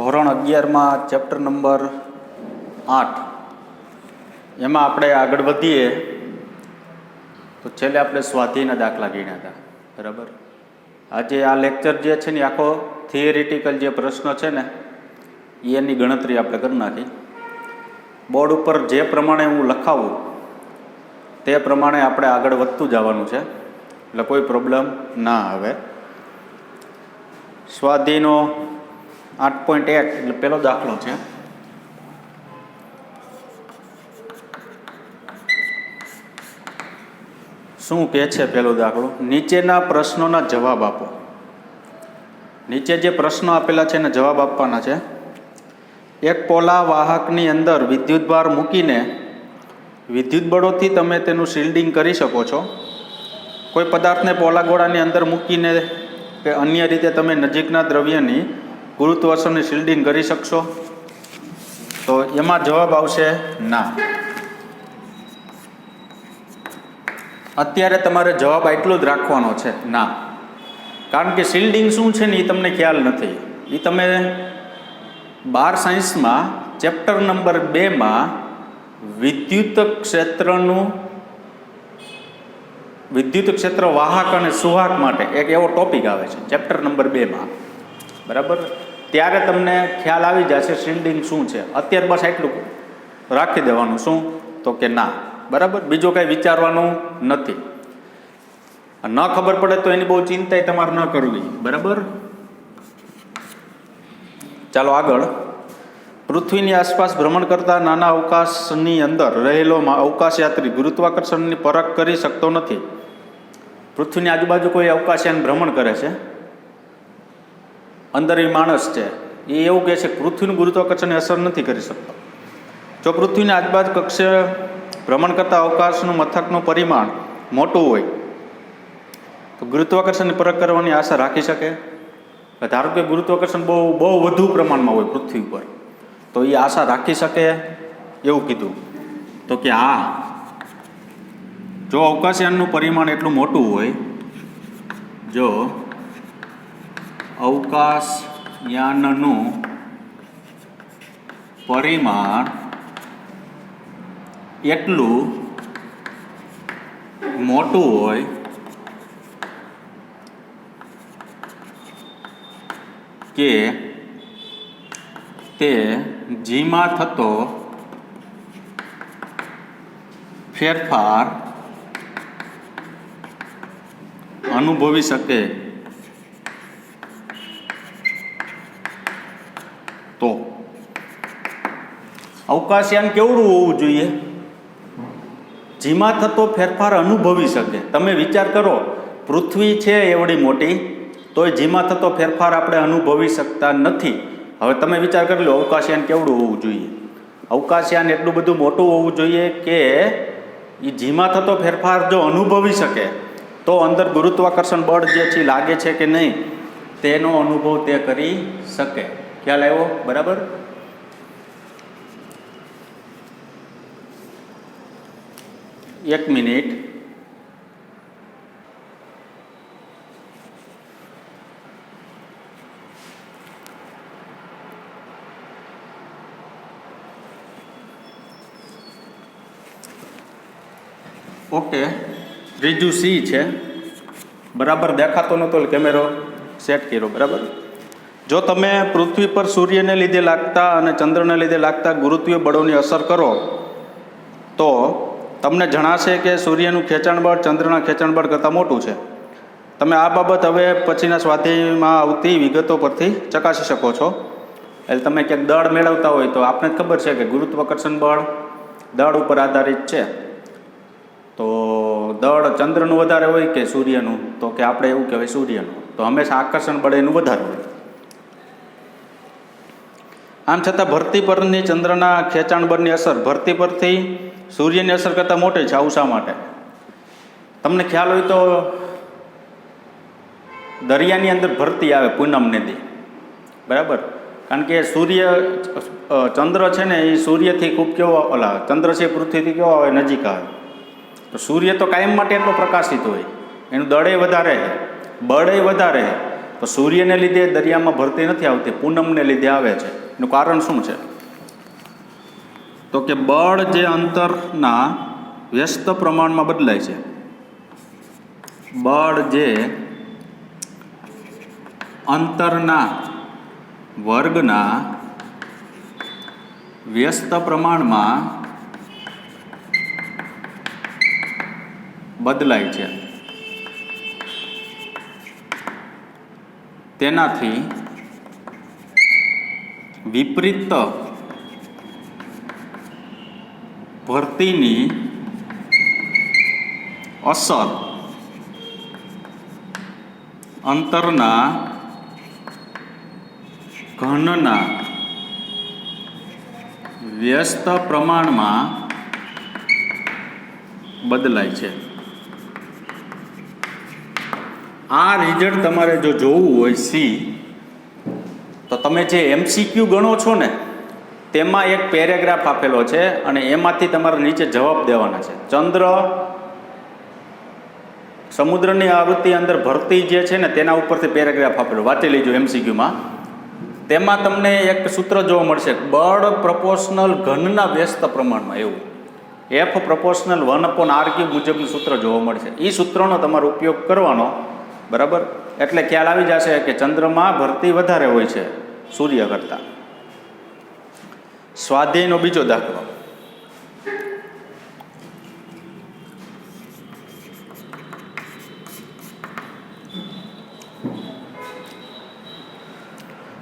ધોરણ 11માં chapter number 8 એમાં આપણે આગળ વધીએ તો છેલ્લે આપણે સ્વાધ્યાયના દાખલા ગણ્યા હતા. બરાબર. આજે આ લેક્ચર જે છે ને આખો થિયરિટિકલ જે પ્રશ્ન છે ને એની ગણતરી આપણે કરી નાખી. બોર્ડ ઉપર જે પ્રમાણે હું લખાવું તે પ્રમાણે આપણે આગળ વધતું જવાનું છે, એટલે કોઈ પ્રોબ્લેમ ના આવે. સ્વાધ્યાયનો 8.1 એટલે પહેલો દાખલો છે. શું કહે છે પહેલો દાખલો? નીચેના પ્રશ્નોના જવાબ આપો. નીચે જે પ્રશ્નો આપેલા છે એને જવાબ આપવાના છે. એક પોલા વાહકની અંદર વિદ્યુતભાર મૂકીને વિદ્યુત બળોથી તમે તેનું શિલ્ડિંગ કરી શકો છો. કોઈ પદાર્થને પોલા ગોળાની અંદર મૂકીને કે અન્ય રીતે તમે નજીકના દ્રવ્યની ગુરુત્વાકર્ષણની શિલ્ડિંગ કરી શકશો? તો એમાં જવાબ આવશે ના. અત્યારે તમારે જવાબ એટલો જ રાખવાનો છે, ના. કારણ કે શિલ્ડિંગ શું છે ને એ તમને ખ્યાલ નથી. એ તમે 12 સાયન્સમાં ચેપ્ટર નંબર 2માં વિદ્યુત ક્ષેત્ર વાહક અને સુવાહક માટે એક એવો ટોપિક આવે છે ચેપ્ટર નંબર 2માં. બરાબર. ત્યારે તમને ખ્યાલ આવી જશે શિલ્ડિંગ શું છે. અત્યારે બસ એટલું રાખી દેવાનું. શું? તો કે ના. બરાબર. બીજું કંઈ વિચારવાનું નથી. ન ખબર પડે તો એની બહુ ચિંતા તમારે ન કરવી. બરાબર. ચાલો આગળ. પૃથ્વીની આસપાસ ભ્રમણ કરતા નાના અવકાશની અંદર રહેલો અવકાશયાત્રી ગુરુત્વાકર્ષણની પરખ કરી શકતો નથી. પૃથ્વીની આજુબાજુ કોઈ અવકાશયાન ભ્રમણ કરે છે, અંદર એ માણસ છે, એ એવું કહે છે કે પૃથ્વીનું ગુરુત્વાકર્ષણની અસર નથી કરી શકતો. જો પૃથ્વીની આજુબાજુ કક્ષે ભ્રમણ કરતા અવકાશનું મથકનું પરિમાણ મોટું હોય તો ગુરુત્વાકર્ષણની પરખ કરવાની આશા રાખી શકે? ધારો કે ગુરુત્વાકર્ષણ બહુ વધુ પ્રમાણમાં હોય પૃથ્વી ઉપર, તો એ આશા રાખી શકે? એવું કીધું. તો કે હા, જો અવકાશયાનનું પરિમાણ એટલું મોટું હોય, જો અવકાશયાનનું પરિમાણ એટલું મોટું હોય કે તે જીમાં થતો ફેરફાર અનુભવી શકે, તો અવકાશયાન કેવડું હોવું જોઈએ? જીમાં થતો ફેરફાર અનુભવી શકે. તમે વિચાર કરો, પૃથ્વી છે એવડી મોટી, તોય જીમાં થતો ફેરફાર આપણે અનુભવી શકતા નથી. હવે તમે વિચાર કરી લો અવકાશયાન કેવડું હોવું જોઈએ. અવકાશયાન એટલું બધું મોટું હોવું જોઈએ કે એ જીમાં થતો ફેરફાર જો અનુભવી શકે તો અંદર ગુરુત્વાકર્ષણ બળ જે છે લાગે છે કે નહીં તેનો અનુભવ તે કરી શકે. ખ્યાલ આવ્યો? બરાબર. એક મિનિટ. ઓકે, ત્રીજું સી છે. બરાબર દેખાતો નહોતો, કેમેરો સેટ કર્યો. બરાબર. જો તમે પૃથ્વી પર સૂર્યને લીધે લાગતા અને ચંદ્રને લીધે લાગતા ગુરુત્વીય બળોની અસર કરો તો તમને જણાશે કે સૂર્યનું ખેંચાણ બળ ચંદ્રના ખેંચાણ બળ કરતાં મોટું છે. તમે આ બાબત હવે પછીના સ્વાધ્યાયમાં આવતી વિગતો પરથી ચકાસી શકો છો. એટલે તમે ક્યાંક દળ મેળવતા હોય તો આપણે ખબર છે કે ગુરુત્વાકર્ષણ બળ દળ ઉપર આધારિત છે. તો દળ ચંદ્રનું વધારે હોય કે સૂર્યનું? તો કે આપણે એવું કહેવાય સૂર્યનું. તો હંમેશા આકર્ષણ બળ એનું વધારે હોય. આમ છતાં ભરતી પરની ચંદ્રના ખેંચાણ બળની અસર ભરતી પરથી સૂર્યની અસર કરતાં મોટી છે. આવું શા માટે? તમને ખ્યાલ હોય તો દરિયાની અંદર ભરતી આવે પૂનમ નદી. બરાબર. કારણ કે ચંદ્ર છે ને એ સૂર્યથી ખૂબ ચંદ્ર છે પૃથ્વીથી કેવો આવે? નજીક આવે. તો સૂર્ય તો કાયમ માટે એટલો પ્રકાશિત હોય, એનું દળે વધારે છે, બળે વધારે છે. તો સૂર્યને લીધે દરિયામાં ભરતી નથી આવતી, પૂનમને લીધે આવે છે. એનું કારણ શું છે? તો કે બળ જે અંતરના વ્યસ્ત પ્રમાણમાં બદલાય છે, બળ જે અંતરના વર્ગના વ્યસ્ત પ્રમાણમાં બદલાય છે, તેનાથી વિપરીત ભરતીની અસર અંતરના ઘનના વ્યસ્ત પ્રમાણમાં બદલાય છે. આ રિઝલ્ટ તમારે જો જોવું હોય સી, તો તમે જે MCQ ગણો છો ને તેમાં એક પેરેગ્રાફ આપેલો છે અને એમાંથી તમારે નીચે જવાબ દેવાના છે. ચંદ્ર સમુદ્રની આવૃત્તિ અંદર ભરતી જે છે ને તેના ઉપરથી પેરેગ્રાફ આપેલો, વાંચી લેજો MCQમાં. તેમાં તમને એક સૂત્ર જોવા મળશે, બળ પ્રપોર્શનલ ઘનના વ્યસ્ત પ્રમાણમાં, એવું F પ્રપોર્શનલ 1/r³ મુજબનું સૂત્ર જોવા મળશે. એ સૂત્રનો તમારો ઉપયોગ કરવાનો, બરાબર? એટલે ખ્યાલ આવી જશે કે ચંદ્રમાં ભરતી વધારે હોય છે સૂર્ય કરતાં. સ્વાધ્યાયનો બીજો દાખલો.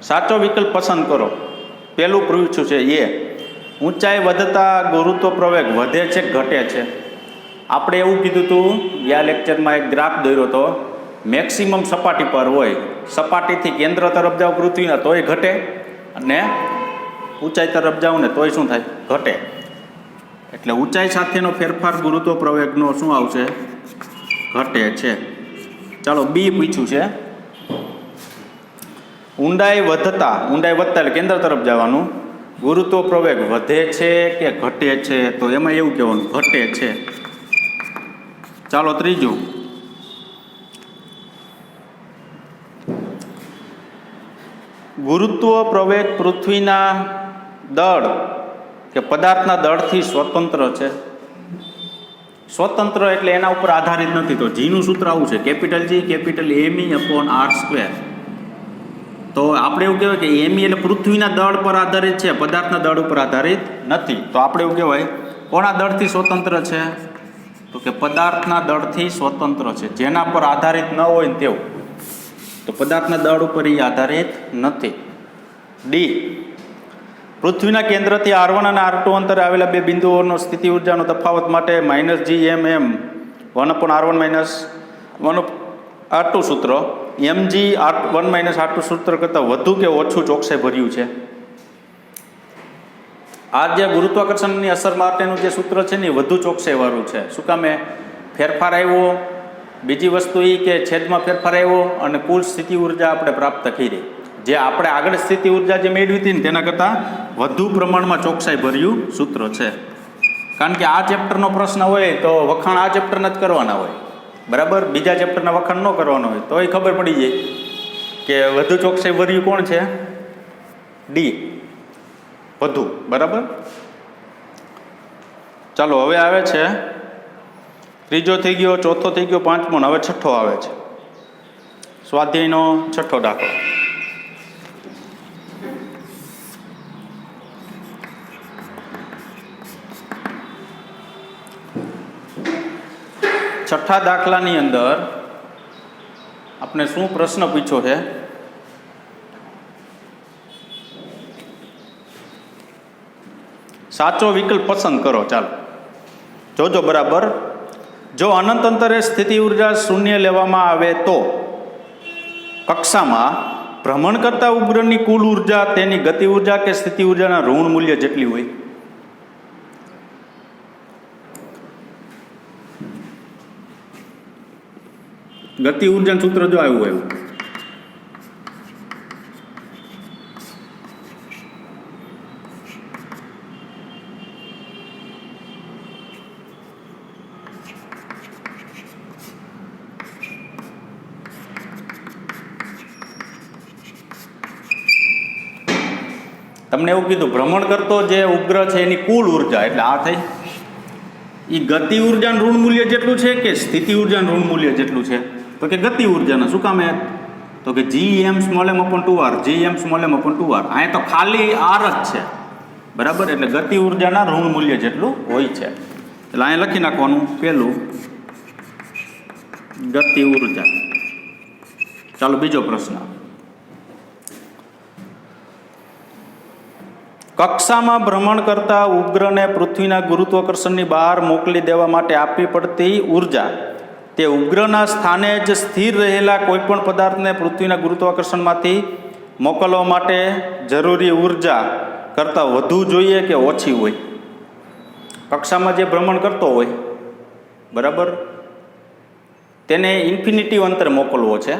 સાચો વિકલ્પ પસંદ કરો. પહેલું પૂછ્યું છે એ, ઊંચાઈ વધતા ગુરુત્વ પ્રવેગ વધે છે કે ઘટે છે? આપણે એવું કીધું હતું ગયા લેક્ચરમાં, એક ગ્રાફ દોર્યો હતો, મેક્સિમમ સપાટી પર હોય, સપાટીથી કેન્દ્ર તરફ જાઓ પૃથ્વીના તોય ઘટે, અને ઊંચાઈ તરફ જાઓ ને તોય શું થાય? ઘટે. એટલે ઊંચાઈ સાથેનો ફેરફાર ગુરુત્વ પ્રવેગનો શું આવશે? ઘટે છે. ચાલો બી પૂછ્યું છે, ઊંડાઈ વધતા એટલે કેન્દ્ર તરફ જવાનું, ગુરુત્વ પ્રવેગ વધે છે કે ઘટે છે? તો એમાં એવું કહેવાનું ઘટે છે. ચાલો ત્રીજું, ગુરુત્વ પ્રવેગ પૃથ્વીના દળ કે પદાર્થના દળથી સ્વતંત્ર છે. સ્વતંત્ર એટલે એના ઉપર આધારિત નથી. તો જીનું સૂત્ર આવું છે, કેપિટલ G કેપિટલ me/r². તો આપણે એવું કહેવાય કે me એટલે પૃથ્વીના દળ પર આધારિત છે, પદાર્થના દળ ઉપર આધારિત નથી. તો આપણે એવું કહેવાય કોના દળથી સ્વતંત્ર છે? તો કે પદાર્થના દળથી સ્વતંત્ર છે, જેના પર આધારિત ન હોય ને તેવું. તો પદાર્થના દળ ઉપર એ આધારિત નથી. ડી, પૃથ્વીના કેન્દ્રથી R1 અને R2 અંતરે આવેલા બે બિંદુઓનો સ્થિતિ ઉર્જાનો તફાવત માટે -Gmm 1/R1 - 1/R2 સૂત્ર mg R1 - R2 સૂત્ર કરતાં વધુ કે ઓછું ચોકસાઈ ભર્યું છે? આ જે ગુરુત્વાકર્ષણની અસર માટેનું જે સૂત્ર છે ને એ વધુ ચોકસાઈ વાળું છે. શું કામે? ફેરફાર આવ્યો, બીજી વસ્તુ એ કે છેદમાં ફેરફાર આવ્યો અને કુલ સ્થિતિ ઉર્જા આપણે પ્રાપ્ત કરી. જે આપણે આગળ સ્થિતિ ઉર્જા જે મેળવી હતી ને તેના કરતાં વધુ પ્રમાણમાં ચોકસાઈ ભર્યું સૂત્ર છે. કારણ કે આ ચેપ્ટરનો પ્રશ્ન હોય તો વખાણ આ ચેપ્ટરના જ કરવાના હોય, બરાબર? બીજા ચેપ્ટરના વખાણ ન કરવાનો હોય તો એ ખબર પડી જાય કે વધુ ચોકસાઈ ભર્યું કોણ છે? ડી, વધુ, બરાબર? ચાલો હવે આવે છે ત્રીજો થઈ ગયો, ચોથો થઈ ગયો, પાંચમો, હવે છઠ્ઠો આવે છે. સ્વાધ્યાયનો છઠ્ઠો દાખલો. છઠ્ઠા દાખલાની અંદર આપણે શું પ્રશ્ન પૂછ્યો છે? સાચો વિકલ્પ પસંદ કરો. ચાલો જોજો બરાબર. જો અનંત અંતરે સ્થિતિ ઉર્જા શૂન્ય લેવામાં આવે તો કક્ષામાં ભ્રમણ કરતા ઉપગ્રહની કુલ ઉર્જા તેની ગતિ ઉર્જા કે સ્થિતિ ઉર્જાના ઋણ મૂલ્ય જેટલી હોય? ગતિ ઉર્જાનું સૂત્ર જો આવ્યું તમને એવું કીધું ભ્રમણ કરતો જે ઉપગ્રહ છે એની કુલ ઉર્જા, એટલે આ થઈ એ ગતિ ઉર્જાનું ઋણ મૂલ્ય જેટલું છે કે સ્થિતિ ઉર્જાનું ઋણ મૂલ્ય જેટલું છે? તો કે ગતિ ઉર્જાના. શું કામ? તો કે GM small m upon 2r, GM small m upon 2r. અહીંયા તો ખાલી r જ છે, બરાબર. એટલે ગતિ ઉર્જાના ઋણ મૂલ્ય જેટલું હોય છે. એટલે અહીંયા લખી નાખવાનું પહેલું ગતિ ઉર્જા. ચાલો બીજો પ્રશ્ન. કક્ષામાં ભ્રમણ કરતા ઉપગ્રહને પૃથ્વીના ગુરુત્વાકર્ષણની બહાર મોકલી દેવા માટે આપવી પડતી ઉર્જા તે ઉપગ્રહના સ્થાને જ સ્થિર રહેલા કોઈપણ પદાર્થને પૃથ્વીના ગુરુત્વાકર્ષણમાંથી મોકલવા માટે જરૂરી ઉર્જા કરતાં વધુ જોઈએ કે ઓછી હોય? કક્ષામાં જે ભ્રમણ કરતો હોય, બરાબર, તેને ઇન્ફિનિટી અંતરે મોકલવો છે,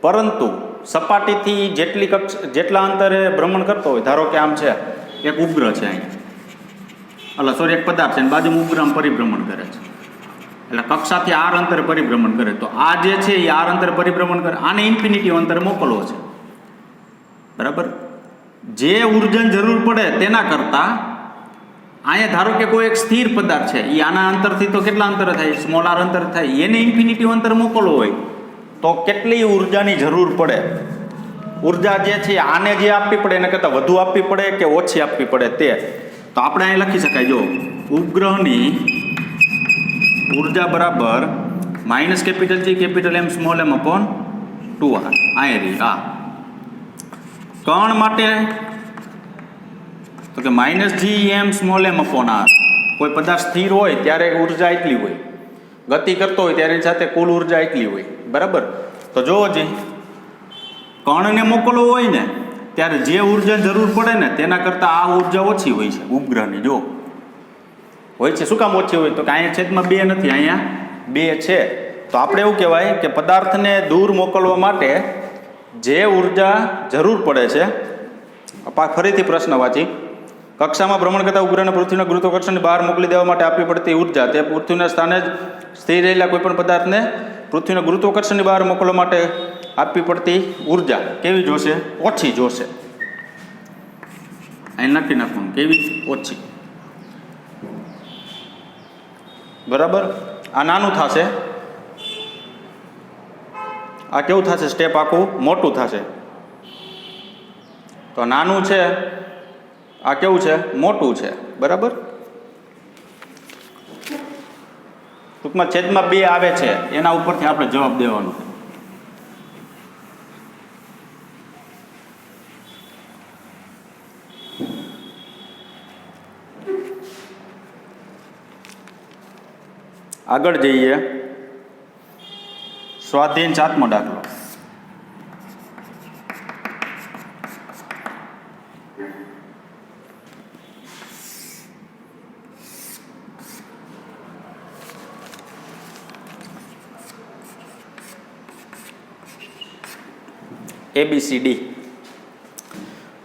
પરંતુ સપાટીથી જેટલા અંતરે ભ્રમણ કરતો હોય, ધારો કે આમ છે એક ઉપગ્રહ છે અહીંયા, એક પદાર્થ છે અને બાજુમાં ઉપગ્રહ પરિભ્રમણ કરે છે, એટલે કક્ષાથી આર અંતરે પરિભ્રમણ કરે, તો આ જે છે એ આર અંતરે પરિભ્રમણ કરે, આને ઇન્ફિનિટી અંતરે મોકલવો છે, બરાબર. જે ઉર્જાની જરૂર પડે તેના કરતાં અહીંયા ધારો કે કોઈ એક સ્થિર પદાર્થ છે, એ આના અંતરથી તો કેટલા અંતરે થાય? સ્મોલ આર અંતરે થાય. એને ઇન્ફિનિટી અંતરે મોકલવો હોય તો કેટલી ઉર્જાની જરૂર પડે? ઉર્જા જે છે આને જે આપવી પડે એના કરતાં વધુ આપવી પડે કે ઓછી આપવી પડે તે? તો આપણે અહીં લખી શકાય, જો ઉપગ્રહની ઉર્જા બરાબર -G M small m upon 2r. આ કણ માટે તો કે -Gm small m upon r. કોઈ પદાર્થ સ્થિર હોય ત્યારે ઉર્જા એટલી હોય, ગતિ કરતો હોય ત્યારે એની સાથે કુલ ઉર્જા એટલી હોય, બરાબર. તો જોવો જી, કણને મોકલવો હોય ને ત્યારે જે ઉર્જા જરૂર પડે ને તેના કરતાં આ ઉર્જા ઓછી હોય છે ઉપગ્રહની. જો હોય છે. શું કામ ઓછી હોય? તો કે અહીંયા છેદમાં 2 નથી, અહીંયા 2 છે. તો આપણે એવું કહેવાય કે પદાર્થને દૂર મોકલવા માટે જે ઉર્જા જરૂર પડે છે, ફરીથી પ્રશ્ન વાંચી, કક્ષામાં ભ્રમણ કરતા ઉપગ્રહને પૃથ્વીના ગુરુત્વાકર્ષણની બહાર મોકલી દેવા માટે આપવી પડતી ઉર્જા તે પૃથ્વીના સ્થાને જ સ્થિર રહેલા કોઈપણ પદાર્થને પૃથ્વીના ગુરુત્વાકર્ષણની બહાર મોકલવા માટે આપવી પડતી ઉર્જા કેવી જોશે? ઓછી જોશે. અહીં લખી નાખવાનું કેવી? ઓછી, બરાબર. આ નાનું થશે, આ કેવું થશે? સ્ટેપ આખું મોટું થશે. તો નાનું છે, આ કેવું છે? મોટું છે, બરાબર. ટૂંકમાં છેદમાં 2 આવે છે, એના ઉપરથી આપણે જવાબ દેવાનો. આગળ જઈએ. સ્વાધ્યાય 7મો દાખલો. ABCD.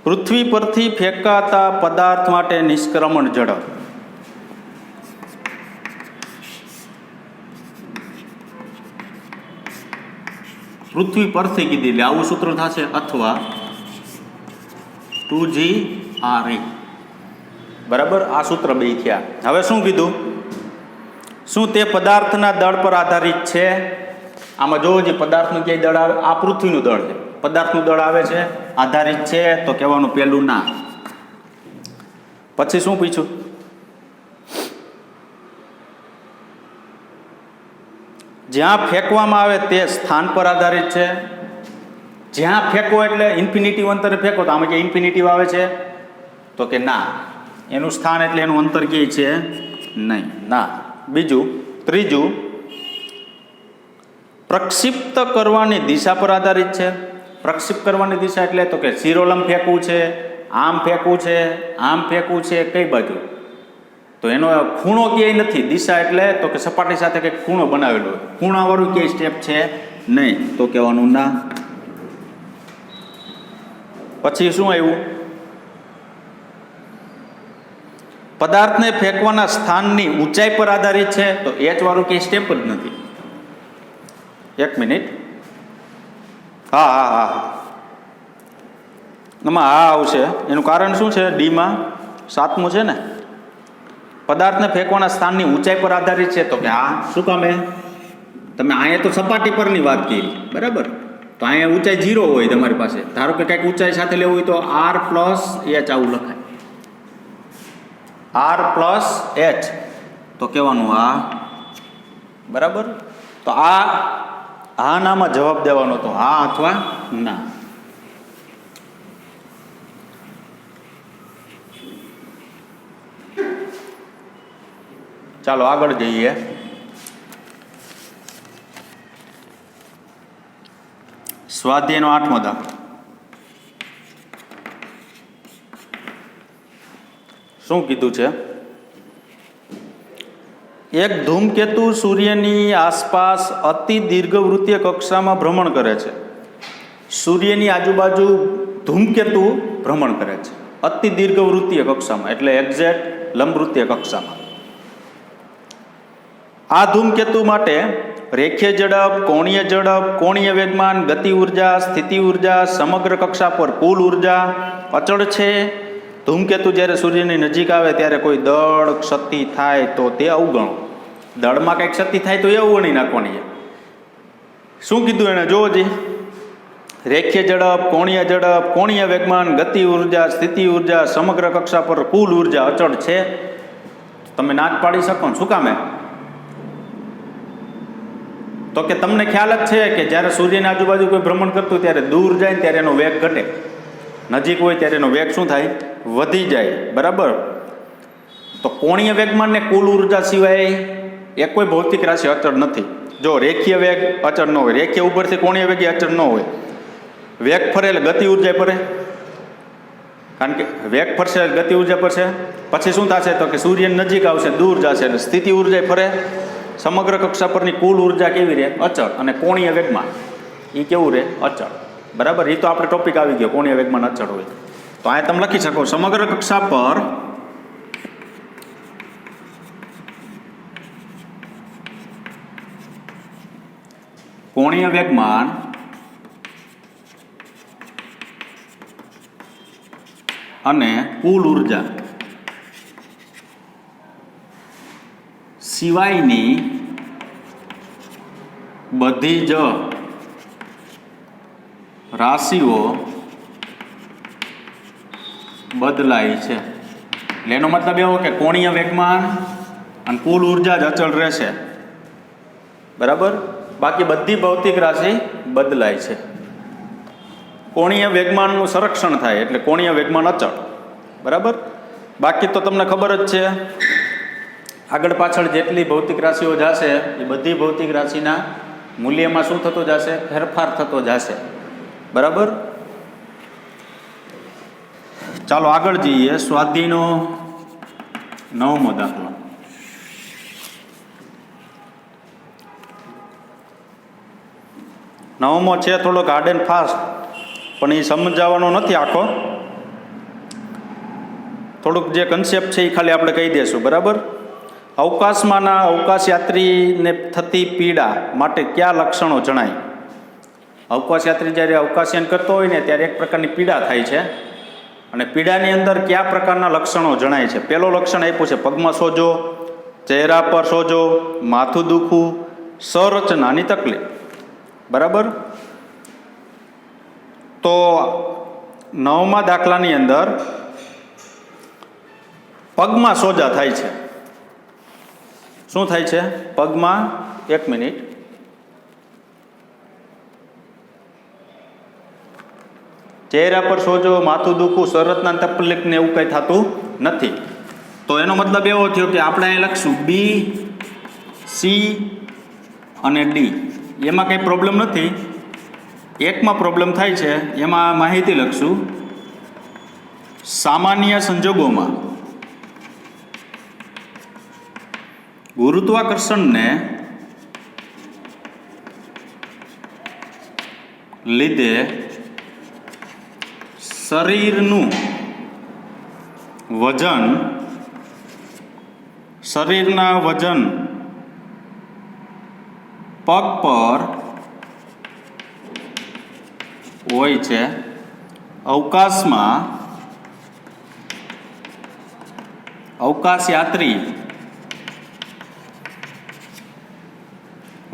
પૃથ્વી પરથી ફેંકાતા પદાર્થ માટે નિષ્ક્રમણ ઝડપ. પૃથ્વી પરથી કીધી એટલે આવું સૂત્ર થશે, અથવા 2GRE, બરાબર. આ સૂત્ર બે થયા. હવે શું કીધું? શું તે પદાર્થના દળ પર આધારિત છે? આમાં જોવો જે પદાર્થનું ક્યાંય દળ આવે? આ પૃથ્વીનું દળ છે, પદાર્થનું દળ આવે છે, આધારિત છે? તો કહેવાનું પહેલું ના. પછી શું પૂછ્યું? જ્યાં ફેંકવામાં આવે તે સ્થાન પર આધારિત છે. જ્યાં ફેંકો એટલે ઇન્ફિનિટી અંતરે ફેંકો, તો આમાં કે ઇન્ફિનિટી આવે છે? તો કે ના, એનું સ્થાન એટલે એનું અંતર ક્યાંય છે નહીં, ના. બીજું, ત્રીજું, પ્રક્ષિપ્ત કરવાની દિશા પર આધારિત છે. પ્રક્ષિપ્ત કરવાની દિશા એટલે તો કે શિરોલંબ ફેંકવું છે, આમ ફેંકવું છે, આમ ફેંકવું છે, કઈ બાજુ? તો એનો ખૂણો ક્યાંય નથી. દિશા એટલે તો કે સપાટી સાથે કંઈક ખૂણો બનાવેલો હોય, ખૂણાવાળું ક્યાંય સ્ટેપ છે નહીં, તો કહેવાનું ના. પછી શું આવ્યું? પદાર્થને ફેંકવાના સ્થાનની ઊંચાઈ પર આધારિત છે. તો H વાળું ક્યાંય સ્ટેપ જ નથી. એક મિનિટ, હા, એમાં આ આવશે. એનું કારણ શું છે? ડીમાં 7મું છે ને, પદાર્થને ફેંકવાના સ્થાનની ઊંચાઈ પર આધારિત છે. તો કે આ શું કામે? તમે અહીંયા તો સપાટી પરની વાત કરી, બરાબર? તો અહીંયા ઊંચાઈ 0 હોય તમારી પાસે. ધારો કે કંઈક ઊંચાઈ સાથે લેવું હોય તો r પ્લસ h આવું લખાય. r પ્લસ h તો કહેવાનું આ, બરાબર? તો આ નામાં જવાબ દેવાનો તો હા અથવા ના. ચાલો આગળ જઈએ. સ્વાધ્યાયનો 8મો દાખલો. શું કીધું છે? એક ધૂમકેતુ સૂર્યની આસપાસ અતિ દીર્ઘવૃત્તીય કક્ષામાં ભ્રમણ કરે છે. સૂર્યની આજુબાજુ ધૂમકેતુ ભ્રમણ કરે છે અતિ દીર્ઘવૃત્તીય કક્ષામાં, એટલે એક્ઝેક્ટ લંબવૃત્તીય કક્ષામાં. આ ધૂમકેતુ માટે રેખીય ઝડપ, કોણીય ઝડપ, કોણીય વેગમાન, ગતિ ઉર્જા, સ્થિતિ ઉર્જા, સમગ્ર કક્ષા પર કુલ ઉર્જા અચળ છે. ધૂમકેતુ જ્યારે સૂર્યની નજીક આવે ત્યારે કોઈ દળ ક્ષતિ થાય તો તે અવગણો. દળમાં કંઈક ક્ષતિ થાય તો એ અવગણી નાખવાની. શું કીધું એણે? જોવો જી. રેખીય ઝડપ, કોણીય ઝડપ, કોણીય વેગમાન, ગતિ ઉર્જા, સ્થિતિ ઉર્જા, સમગ્ર કક્ષા પર કુલ ઉર્જા અચળ છે. તમે ના જ પાડી શકો ને, શું કામે? તો કે તમને ખ્યાલ જ છે કે જ્યારે સૂર્યની આજુબાજુ કોઈ ભ્રમણ કરતું ત્યારે દૂર જાય ને ત્યારે એનો વેગ ઘટે, નજીક હોય ત્યારે એનો વેગ શું થાય? વધી જાય, બરાબર? તો કોણીય વેગમાન ને કુલ ઉર્જા સિવાય એક કોઈ ભૌતિક રાશિ અચળ નથી. જો રેખીય વેગ અચળ ન હોય, રેખીય ઉપરથી કોણીય વેગ અચળ ન હોય. વેગ ફરે એટલે ગતિ ઉર્જા ફરે, કારણ કે વેગ ફરશે એટલે ગતિ ઉર્જા ફરશે. પછી શું થશે? તો કે સૂર્યની નજીક આવશે, દૂર જશે એટલે સ્થિતિ ઉર્જા ફરે. સમગ્ર કક્ષા પરની કુલ ઉર્જા કેવી રહે? અચળ. અને કોણીય વેગમાન એ કેવું રહે? અચળ, બરાબર? એ તો આપણે ટોપિક આવી ગયો, કોણીય વેગમાન અચળ હોય. તો અહીંયા તમે લખી શકો સમગ્ર કક્ષા પર કોણીય વેગમાન અને કુલ ઉર્જા સિવાયની બધી જ રાશિઓ બદલાય છે. એટલે એનો મતલબ એવો કે કોણીય વેગમાન અને કુલ ઉર્જા જ અચળ રહેશે, બરાબર? બાકી બધી ભૌતિક રાશિ બદલાય છે. કોણીય વેગમાનનું સંરક્ષણ થાય એટલે કોણીય વેગમાન અચળ, બરાબર? બાકી તો તમને ખબર જ છે, આગળ પાછળ જેટલી ભૌતિક રાશિઓ જશે એ બધી ભૌતિક રાશિના મૂલ્યમાં શું થતો જશે? ફેરફાર થતો જશે, બરાબર? ચાલો આગળ જઈએ. સ્વાધ્યાયનો 9મો દાખલો. નવમો છે થોડોક હાર્ડ એન્ડ ફાસ્ટ, પણ એ સમજાવવાનો નથી આખો. થોડુંક જે કન્સેપ્ટ છે એ ખાલી આપણે કહી દઈશું, બરાબર? અવકાશમાંના અવકાશયાત્રીને થતી પીડા માટે કયા લક્ષણો જણાય? અવકાશયાત્રી જ્યારે અવકાશયાન કરતો હોય ને ત્યારે એક પ્રકારની પીડા થાય છે, અને પીડાની અંદર કયા પ્રકારના લક્ષણો જણાય છે? પહેલો લક્ષણ આપ્યું છે પગમાં સોજો, ચહેરા પર સોજો, માથું દુખવું, સંરચનાની તકલીફ, બરાબર? તો 9મા દાખલાની અંદર પગમાં સોજા થાય છે. શું થાય છે? પગમાં, એક મિનિટ, ચહેરા પર સોજો, માથું દુખવું, સંરચના તકલીફ ને એવું કંઈ થતું નથી. તો એનો મતલબ એવો થયો કે આપણે અહીં લખશું બી, સી અને ડી. એમાં કંઈ પ્રોબ્લેમ નથી. એકમાં પ્રોબ્લેમ થાય છે, એમાં માહિતી લખશું. સામાન્ય સંજોગોમાં ગુરુત્વાકર્ષણને લીધે શરીરના વજન પગ પર હોય છે, અવકાશમાં અવકાશયાત્રી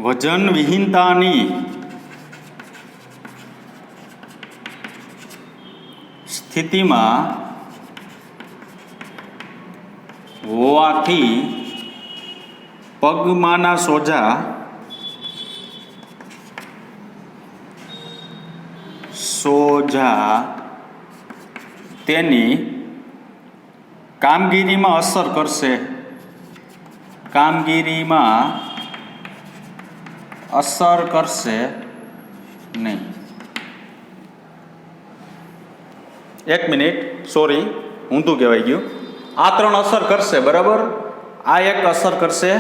વજન વિહીનતાની સ્થિતિમાં હોવાથી પગમાંના સોજા તેની કામગીરીમાં અસર કરશે નહીં. એક મિનિટ, સોરી, ઊંધું કહેવાય ગયું. આ 3 અસર કરશે, બરાબર. આ એક અસર કરશે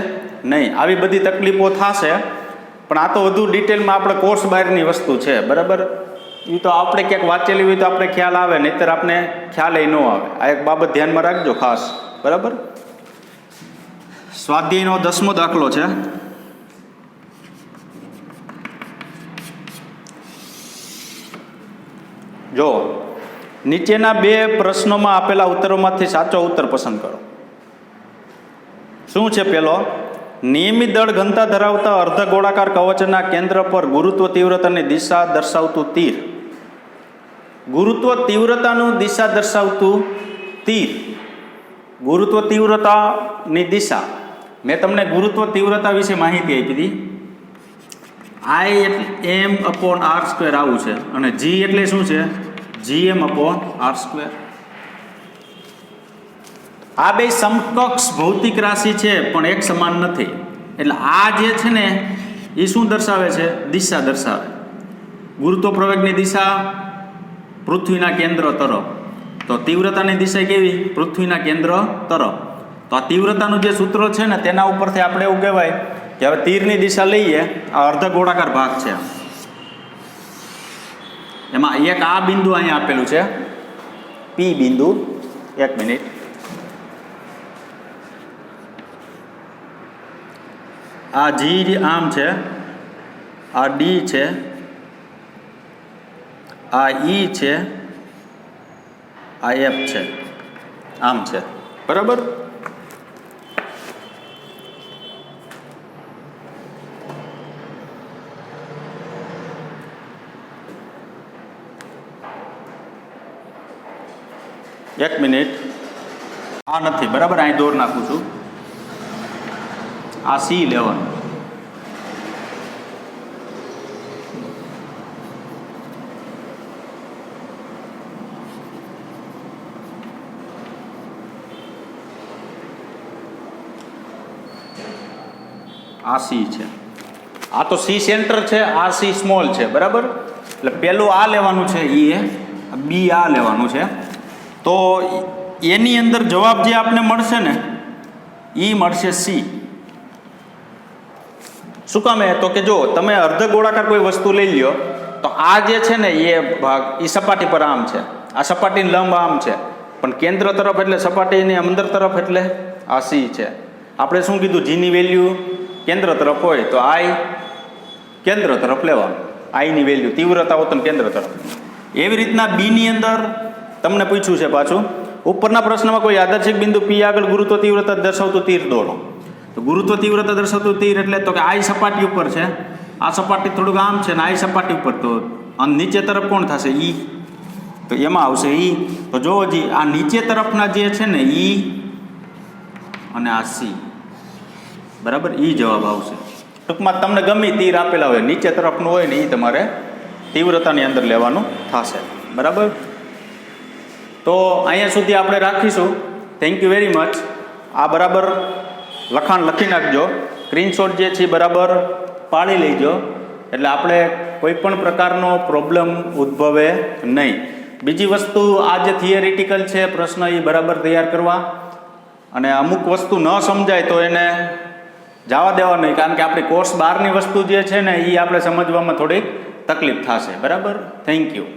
નહીં. આવી બધી તકલીફો થશે, પણ આ તો વધુ ડિટેલમાં આપણે કોર્સ બહારની વસ્તુ છે, બરાબર. એ તો આપણે ક્યાંક વાંચેલી હોય તો આપણે ખ્યાલ આવે, નહીંતર આપણે ખ્યાલ ન આવે. આ એક બાબત ધ્યાનમાં રાખજો ખાસ, બરાબર. સ્વાધ્યાયનો 10મો દાખલો છે. જો નીચેના 2 પ્રશ્નોમાં આપેલા ઉત્તરોમાંથી સાચો ઉત્તર પસંદ કરો. શું છે પેલો? નિયમિત દળ ઘનતા ધરાવતા અર્ધ ગોળાકાર કવચના કેન્દ્ર પર ગુરુત્વ તીવ્રતાની દિશા દર્શાવતું તીર. ગુરુત્વ તીવ્રતાનું દિશા દર્શાવતું તીર. ગુરુત્વ તીવ્રતાની દિશા. મેં તમને ગુરુત્વ તીવ્રતા વિશે માહિતી આપી હતી. Im/r² આવું છે, અને g એટલે શું છે? Gm/r². આ બે સમકક્ષ ભૌતિક રાશિ છે, પણ એક સમાન નથી. એટલે આ જે છે ને એ શું દર્શાવે છે? દિશા દર્શાવે. ગુરુત્વ પ્રવેગની દિશા પૃથ્વીના કેન્દ્ર તરફ, તો તીવ્રતાની દિશા કેવી? પૃથ્વીના કેન્દ્ર તરફ. તો આ તીવ્રતાનું જે સૂત્ર છે ને તેના ઉપરથી આપણે એવું કહેવાય કે હવે તીરની દિશા લઈએ. આ અર્ધ ગોળાકાર ભાગ છે, એમાં એક આ બિંદુ અહીંયા આપેલું છે, P બિંદુ. એક મિનિટ, આ G આમ છે, આ D છે, આ E છે, આ F છે, આમ છે, બરાબર. એક મિનિટ, આ નથી, બરાબર. અહીં દોર નાખું છું. આ C લેવાનું. આ C છે. આ તો C સેન્ટર છે, આ C સ્મોલ છે, બરાબર. એટલે પેલું આ લેવાનું છે, B આ લેવાનું છે. તો એની અંદર જવાબ જે આપને મળશે ને એ મળશે C. શું કામ? તો કે જો તમે અર્ધ ગોળાકાર કોઈ વસ્તુ લઈ લ્યો, તો આ જે છે ને એ ભાગ એ સપાટી પર આમ છે, આ સપાટીની લંબ આમ છે, પણ કેન્દ્ર તરફ એટલે સપાટીની અંદર તરફ એટલે આ C છે. આપણે શું કીધું? Gની વેલ્યુ કેન્દ્ર તરફ હોય તો I કેન્દ્ર તરફ લેવાનું. Iની વેલ્યુ તીવ્રતા હોત કેન્દ્ર તરફ. એવી રીતના Bની અંદર તમને પૂછ્યું છે પાછું, ઉપરના પ્રશ્નમાં કોઈ યાદચ્છિક બિંદુ P આગળ ગુરુત્વ તીવ્રતા દર્શાવતું તીર દોરો. તો ગુરુત્વ તીવ્રતા દર્શાવતું તીર એટલે તો કે I સપાટી ઉપર છે, આ સપાટી થોડુંક આમ છે, ને I સપાટી ઉપર, તો નીચે તરફ કોણ થશે? E. તો એમાં આવશે E. તો જોવો જી, આ નીચે તરફના જે છે ને E અને આ C, બરાબર. E જવાબ આવશે. ટૂંકમાં તમને ગમે તીર આપેલા હોય, નીચે તરફનું હોય ને એ તમારે તીવ્રતાની અંદર લેવાનું થશે, બરાબર. તો અહીંયા સુધી આપણે રાખીશું. Thank you very much. આ બરાબર લખાણ લખી નાખજો, સ્ક્રીનશોટ જે છે બરાબર પાડી લેજો, એટલે આપણે કોઈ પણ પ્રકારનો પ્રોબ્લેમ ઉદ્ભવે નહીં. બીજી વસ્તુ, આ જે થિયરિટિકલ છે પ્રશ્ન એ બરાબર તૈયાર કરવા, અને અમુક વસ્તુ ન સમજાય તો એને જવા દેવા નહીં, કારણ કે આપણી કોર્સ બહારની વસ્તુ જે છે ને એ આપણે સમજવામાં થોડીક તકલીફ થશે, બરાબર. Thank you.